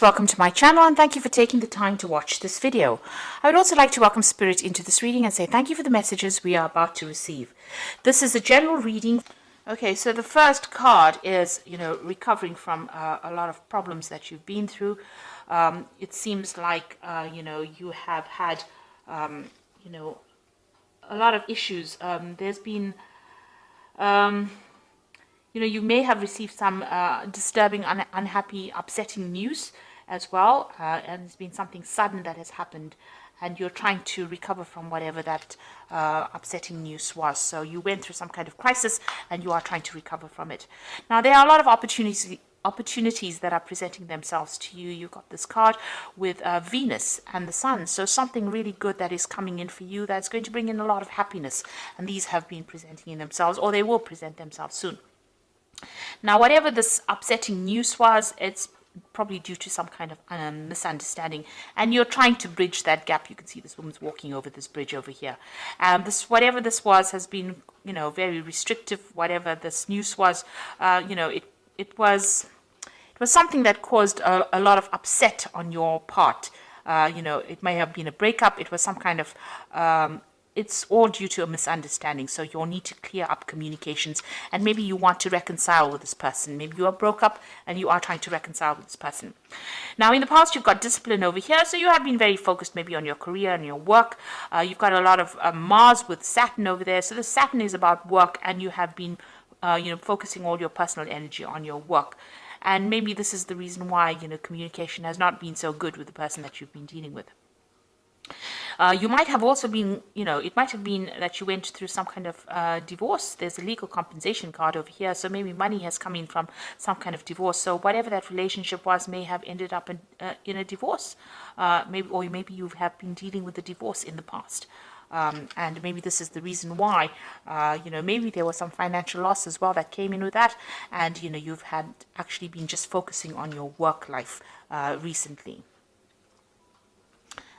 Welcome to my channel and thank you for taking the time to watch this video. I would also like to welcome Spirit into this reading and say thank you for the messages we are about to receive. This is a general reading. Okay, so the first card is, recovering from a lot of problems that you've been through. It seems like, you have had, a lot of issues. There's been, you may have received some disturbing, unhappy, upsetting news as well, and it's been something sudden that has happened, and you're trying to recover from whatever that upsetting news was. So you went through some kind of crisis, and you are trying to recover from it. Now, there are a lot of opportunities that are presenting themselves to you. You've got this card with Venus and the Sun, so something really good that is coming in for you that's going to bring in a lot of happiness, and these have been presenting in themselves, or they will present themselves soon. Now, whatever this upsetting news was, it's probably due to some kind of misunderstanding, and you're trying to bridge that gap. You can see this woman's walking over this bridge over here. Whatever this was has been, very restrictive. Whatever this news was, it was something that caused a lot of upset on your part. It may have been a breakup. It was some kind of it's all due to a misunderstanding. So you'll need to clear up communications, and maybe you want to reconcile with this person. Maybe you are broke up and you are trying to reconcile with this person. Now, in the past, you've got discipline over here. So you have been very focused maybe on your career and your work. You've got a lot of Mars with Saturn over there. So the Saturn is about work, and you have been, focusing all your personal energy on your work. And maybe this is the reason why, communication has not been so good with the person that you've been dealing with. You might have also been, it might have been that you went through some kind of divorce. There's a legal compensation card over here. So maybe money has come in from some kind of divorce. So whatever that relationship was may have ended up in a divorce. Maybe you have been dealing with a divorce in the past. And maybe this is the reason why, maybe there was some financial loss as well that came in with that. And, you've had actually been just focusing on your work life recently.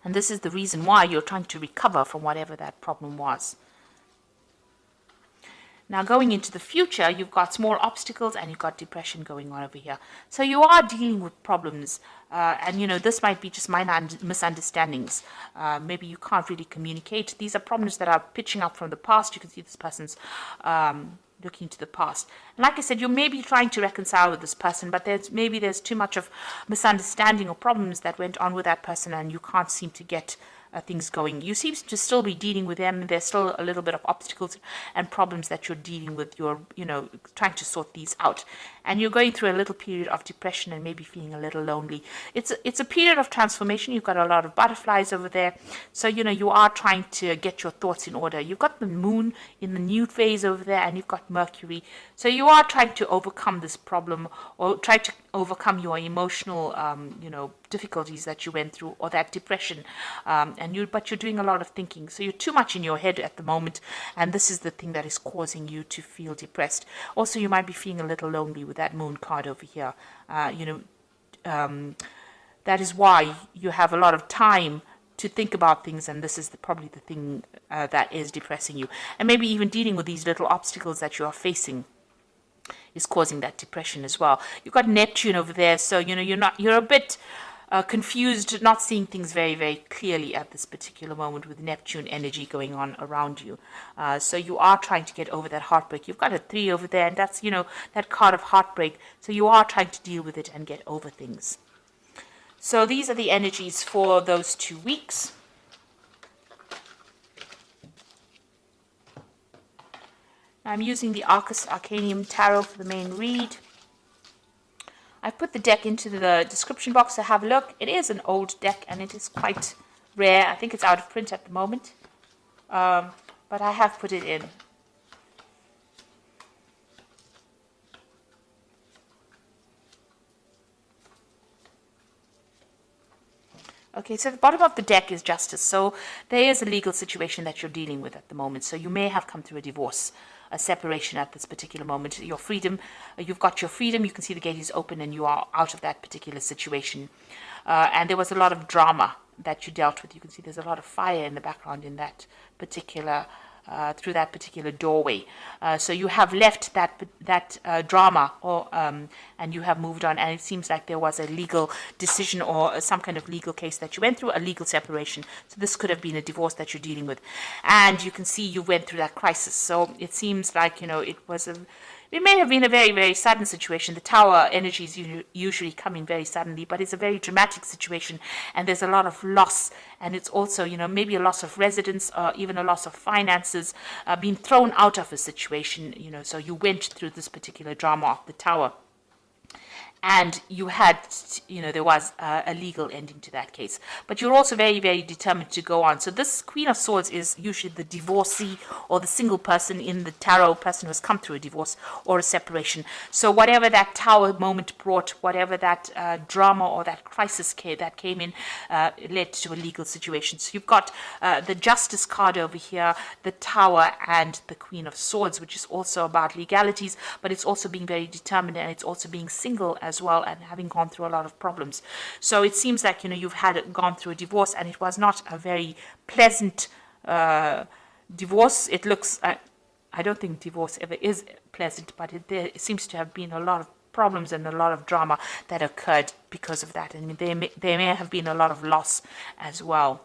And this is the reason why you're trying to recover from whatever that problem was. Now, going into the future, you've got small obstacles and you've got depression going on over here. So you are dealing with problems. And, this might be just minor misunderstandings. Maybe you can't really communicate. These are problems that are pitching up from the past. You can see this person's looking to the past. And like I said, you may be trying to reconcile with this person, but there's too much of misunderstanding or problems that went on with that person, and you can't seem to get things going. You seem to still be dealing with them. There's still a little bit of obstacles and problems that you're dealing with. You're, trying to sort these out. And you're going through a little period of depression and maybe feeling a little lonely. It's a period of transformation. You've got a lot of butterflies over there. So, you are trying to get your thoughts in order. You've got the moon in the new phase over there, and you've got Mercury. So you are trying to overcome this problem, or try to overcome your emotional, difficulties that you went through, or that depression. But you're doing a lot of thinking. So you're too much in your head at the moment, and this is the thing that is causing you to feel depressed. Also, you might be feeling a little lonely with that moon card over here. That is why you have a lot of time to think about things, and this is probably the thing that is depressing you. And maybe even dealing with these little obstacles that you are facing is causing that depression as well. You've got Neptune over there, so you're a bit confused, not seeing things very, very clearly at this particular moment with Neptune energy going on around you. So you are trying to get over that heartbreak. You've got a 3 over there, and that's, that card of heartbreak. So you are trying to deal with it and get over things. So these are the energies for those 2 weeks. I'm using the Arcus Arcanium Tarot for the main read. I've put the deck into the description box to have a look. It is an old deck, and it is quite rare. I think it's out of print at the moment. But I have put it in. Okay, so the bottom of the deck is justice. So there is a legal situation that you're dealing with at the moment. So you may have come through a divorce, a separation at this particular moment. Your freedom, you've got your freedom. You can see the gate is open and you are out of that particular situation. And there was a lot of drama that you dealt with. You can see there's a lot of fire in the background in that particular through that particular doorway. So you have left that drama, and you have moved on. And it seems like there was a legal decision or some kind of legal case that you went through, a legal separation. So this could have been a divorce that you're dealing with, and you can see you went through that crisis. So it seems like it may have been a very, very sudden situation. The tower energies usually come in very suddenly, but it's a very dramatic situation, and there's a lot of loss. And it's also, maybe a loss of residence or even a loss of finances, being thrown out of a situation, so you went through this particular drama of the tower. And you had, there was a legal ending to that case. But you're also very, very determined to go on. So this Queen of Swords is usually the divorcee or the single person in the tarot, person who has come through a divorce or a separation. So whatever that tower moment brought, whatever that drama or that crisis that came in, led to a legal situation. So you've got the Justice card over here, the Tower, and the Queen of Swords, which is also about legalities, but it's also being very determined, and it's also being single as well, and having gone through a lot of problems. So it seems like you've gone through a divorce, and it was not a very pleasant divorce. It looks I don't think divorce ever is pleasant, but there seems to have been a lot of problems and a lot of drama that occurred because of that, and there may have been a lot of loss as well.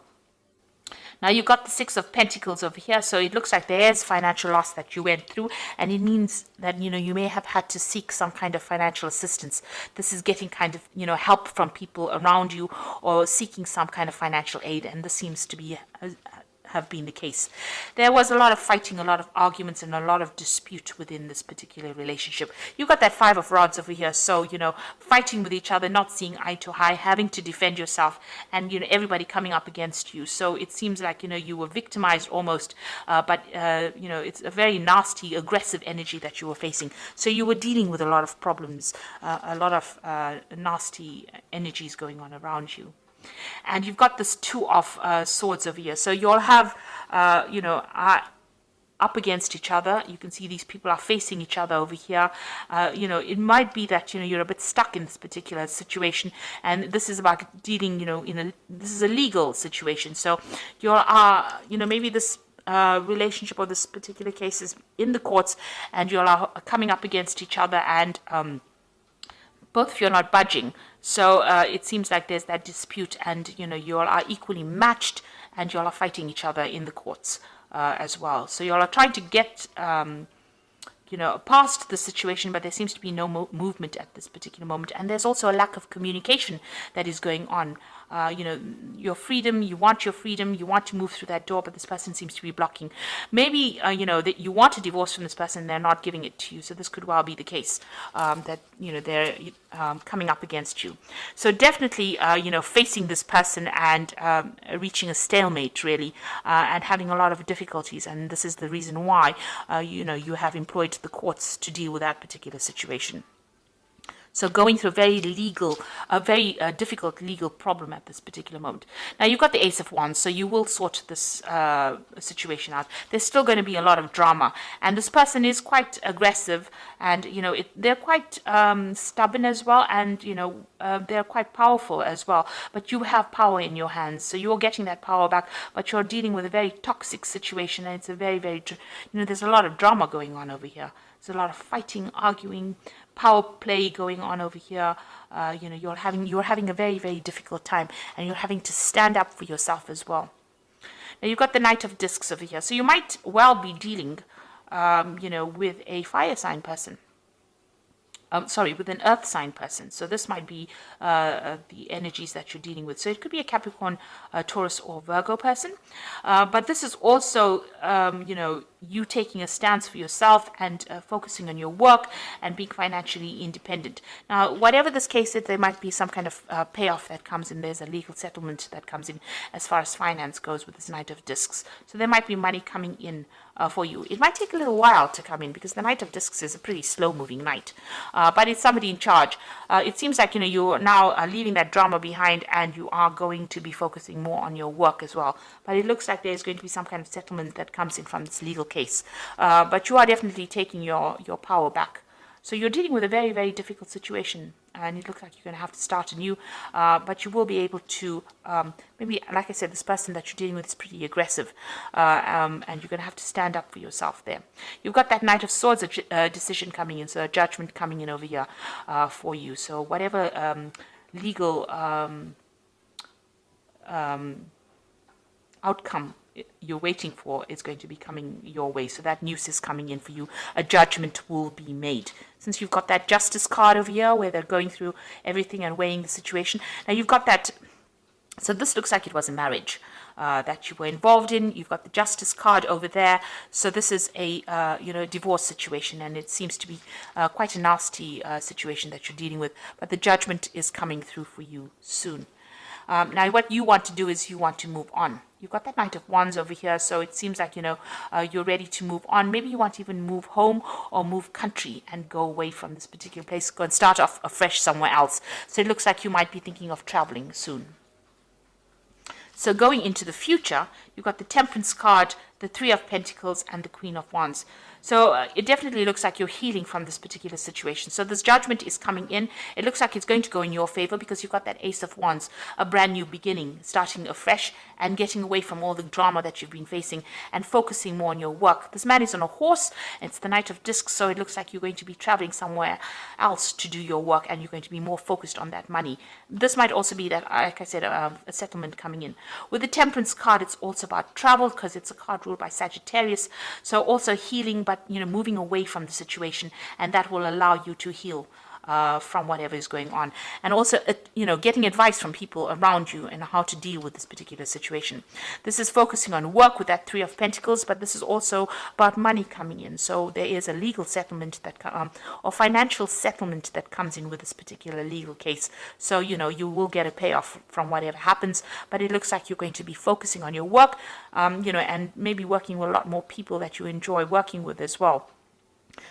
Now you've got the Six of Pentacles over here, so it looks like there's financial loss that you went through, and it means that you may have had to seek some kind of financial assistance. This is getting kind of help from people around you, or seeking some kind of financial aid, and this seems to be have been the case. There was a lot of fighting, a lot of arguments, and a lot of dispute within this particular relationship. You got that Five of Rods over here, so fighting with each other, not seeing eye to eye, having to defend yourself, and everybody coming up against you. So it seems like you were victimized almost, but it's a very nasty, aggressive energy that you were facing. So you were dealing with a lot of problems, a lot of nasty energies going on around you. And you've got this Two of Swords over here. So you'll have, up against each other. You can see these people are facing each other over here. It might be that, you're a bit stuck in this particular situation. And this is about dealing, this is a legal situation. So you are, maybe this relationship or this particular case is in the courts, and you are coming up against each other, and both of you are not budging. So it seems like there's that dispute, and you all are equally matched, and you all are fighting each other in the courts as well. So you all are trying to get past the situation, but there seems to be no movement at this particular moment. And there's also a lack of communication that is going on. Your freedom, you want to move through that door, but this person seems to be blocking. Maybe, that you want a divorce from this person, they're not giving it to you. So this could well be the case, that, they're coming up against you. So definitely, facing this person and reaching a stalemate, really, and having a lot of difficulties. And this is the reason why, you have employed the courts to deal with that particular situation. So going through a very difficult legal problem at this particular moment. Now you've got the Ace of Wands, so you will sort this situation out. There's still going to be a lot of drama, and this person is quite aggressive, and they're quite stubborn as well, and they're quite powerful as well. But you have power in your hands, so you're getting that power back. But you're dealing with a very toxic situation, and it's a very, very there's a lot of drama going on over here. There's a lot of fighting, arguing, power play going on over here. You're having a very, very difficult time, and you're having to stand up for yourself as well. Now you've got the Knight of Discs over here, so you might well be dealing, with a fire sign person. With an earth sign person. So this might be the energies that you're dealing with. So it could be a Capricorn, Taurus, or Virgo person. But this is also, you taking a stance for yourself and focusing on your work and being financially independent. Now, whatever this case is, there might be some kind of payoff that comes in. There's a legal settlement that comes in as far as finance goes with this Knight of Discs. So there might be money coming in for you. It might take a little while to come in, because the Knight of Discs is a pretty slow-moving knight. But it's somebody in charge. It seems like, you're now leaving that drama behind, and you are going to be focusing more on your work as well. But it looks like there's going to be some kind of settlement that comes in from this legal case. But you are definitely taking your power back. So you're dealing with a very, very difficult situation, and it looks like you're going to have to start anew, but you will be able to, maybe, like I said, this person that you're dealing with is pretty aggressive, and you're going to have to stand up for yourself there. You've got that Knight of Swords decision coming in, so a judgment coming in over here for you. So whatever legal outcome you're waiting for is going to be coming your way. So that news is coming in for you. A judgment will be made. Since you've got that Justice card over here where they're going through everything and weighing the situation. Now you've got that, so this looks like it was a marriage that you were involved in. You've got the Justice card over there. So this is a divorce situation, and it seems to be quite a nasty situation that you're dealing with. But the judgment is coming through for you soon. Now, what you want to do is you want to move on. You've got that Knight of Wands over here, so it seems like, you're ready to move on. Maybe you want to even move home or move country and go away from this particular place, go and start off afresh somewhere else. So it looks like you might be thinking of traveling soon. So going into the future, you've got the Temperance card, the Three of Pentacles, and the Queen of Wands. So it definitely looks like you're healing from this particular situation. So this judgment is coming in. It looks like it's going to go in your favor because you've got that Ace of Wands, a brand new beginning, starting afresh and getting away from all the drama that you've been facing and focusing more on your work. This man is on a horse. It's the Knight of Discs, so it looks like you're going to be traveling somewhere else to do your work, and you're going to be more focused on that money. This might also be that, like I said, a settlement coming in. With the Temperance card, it's also about travel because it's a card ruled by Sagittarius. So also healing, but moving away from the situation, and that will allow you to heal from whatever is going on, and also getting advice from people around you and how to deal with this particular situation. This is focusing on work with that Three of Pentacles, but this is also about money coming in. So there is a legal settlement that or financial settlement that comes in with this particular legal case. So you will get a payoff from whatever happens, but it looks like you're going to be focusing on your work, and maybe working with a lot more people that you enjoy working with as well.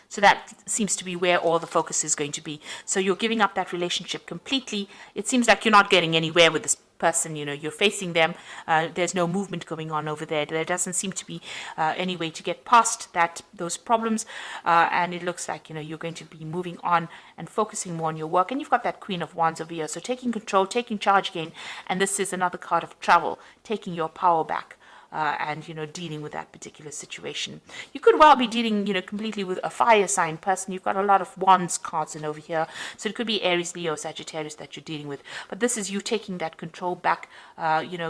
So that seems to be where all the focus is going to be. So you're giving up that relationship completely. It seems like you're not getting anywhere with this person. You're facing them. There's no movement going on over there. There doesn't seem to be any way to get past those problems. And it looks like, you're going to be moving on and focusing more on your work. And you've got that Queen of Wands over here. So taking control, taking charge again. And this is another card of travel, taking your power back. And dealing with that particular situation. You could well be dealing completely with a fire sign person. You've got a lot of Wands cards in over here, so it could be Aries, Leo, Sagittarius that you're dealing with, but this is you taking that control back,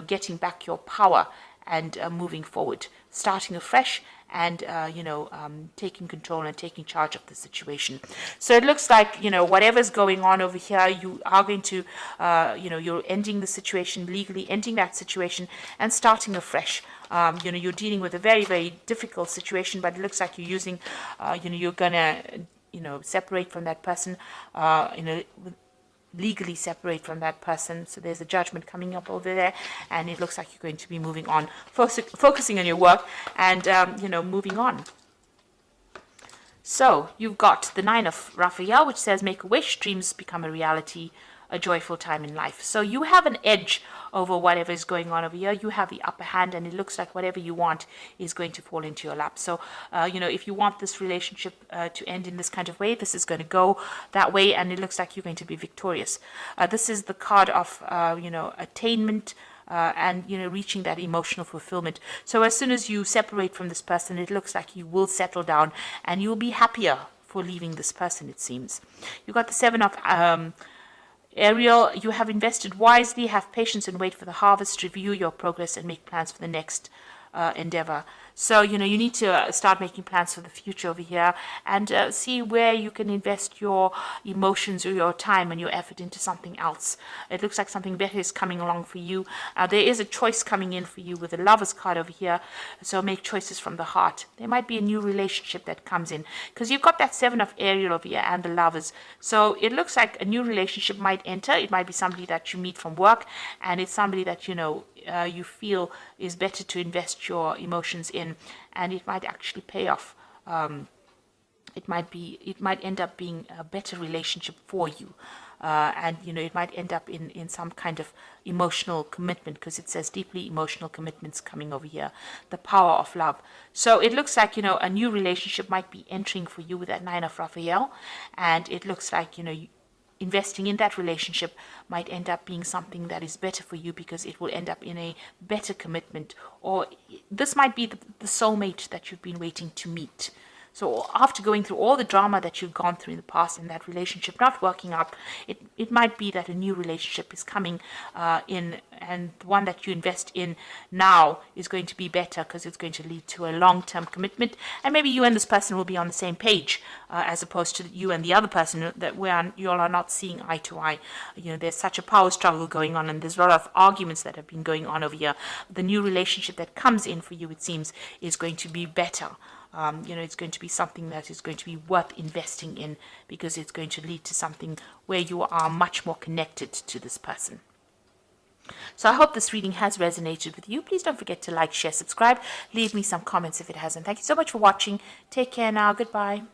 getting back your power and moving forward, starting afresh, and taking control and taking charge of the situation. So it looks like whatever's going on over here, you are going to you're ending the situation legally, ending that situation and starting afresh. You're dealing with a very, very difficult situation, but it looks like you're using you're gonna separate from that person, legally separate from that person. So there's a judgment coming up over there, and it looks like you're going to be moving on, focusing on your work and moving on. So you've got the Nine of Raphael, which says make a wish, dreams become a reality, a joyful time in life. So you have an edge over whatever is going on over here. You have the upper hand, and it looks like whatever you want is going to fall into your lap. So if you want this relationship to end in this kind of way, this is going to go that way, and it looks like you're going to be victorious. This is the card of attainment, and reaching that emotional fulfillment. So as soon as you separate from this person, it looks like you will settle down and you'll be happier for leaving this person, it seems. You've got the Seven of Ariel. You have invested wisely, have patience and wait for the harvest, review your progress and make plans for the next endeavor. So you need to start making plans for the future over here, and see where you can invest your emotions or your time and your effort into something else. It looks like something better is coming along for you. There is a choice coming in for you with the Lovers card over here, so make choices from the heart. There might be a new relationship that comes in, because you've got that Seven of Ariel over here and the Lovers. So it looks like a new relationship might enter. It might be somebody that you meet from work, and it's somebody that you feel is better to invest your emotions in, and it might actually pay off. It might end up being a better relationship for you. and it might end up in some kind of emotional commitment, because it says deeply emotional commitments coming over here, the power of love. So it looks like a new relationship might be entering for you with that Nine of Raphael, and it looks like investing in that relationship might end up being something that is better for you, because it will end up in a better commitment, or this might be the soulmate that you've been waiting to meet. So after going through all the drama that you've gone through in the past and that relationship not working out, it might be that a new relationship is coming in, and the one that you invest in now is going to be better, because it's going to lead to a long-term commitment, and maybe you and this person will be on the same page, as opposed to you and the other person that where you all are not seeing eye to eye. There's such a power struggle going on, and there's a lot of arguments that have been going on over here. The new relationship that comes in for you, it seems, is going to be better. It's going to be something that is going to be worth investing in, because it's going to lead to something where you are much more connected to this person. So I hope this reading has resonated with you. Please don't forget to like, share, subscribe. Leave me some comments if it hasn't. Thank you so much for watching. Take care now. Goodbye.